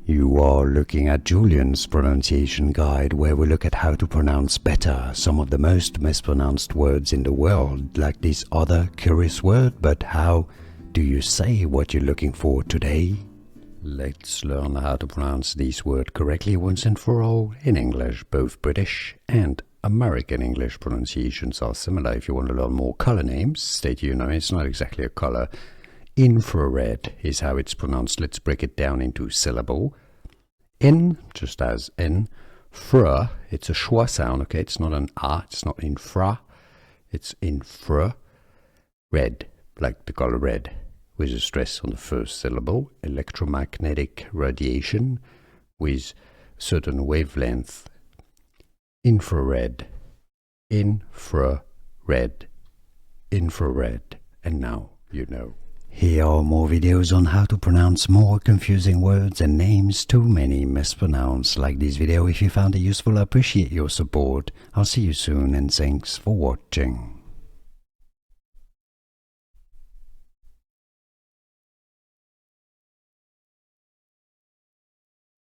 You are looking at Julian's pronunciation guide, where we look at how to pronounce better some of the most mispronounced words in the world, like this other curious word. But how do you say what you're looking for today? Let's learn how to pronounce this word correctly once and for all in English. Both British and American English pronunciations are similar. If you want to learn more color names, stay tuned. It's not exactly a color. Infrared is how it's pronounced. Let's break it down into syllable. In, just as in. Fra, it's a schwa sound, okay? It's not an a, it's not infra, it's infra. Red, like the color red, with a stress on the first syllable. Electromagnetic radiation with certain wavelength. Infrared, infrared, infrared. And now you know. Here are more videos on how to pronounce more confusing words and names too many mispronounced. Like this video if you found it useful. I appreciate your support. I'll see you soon and thanks for watching.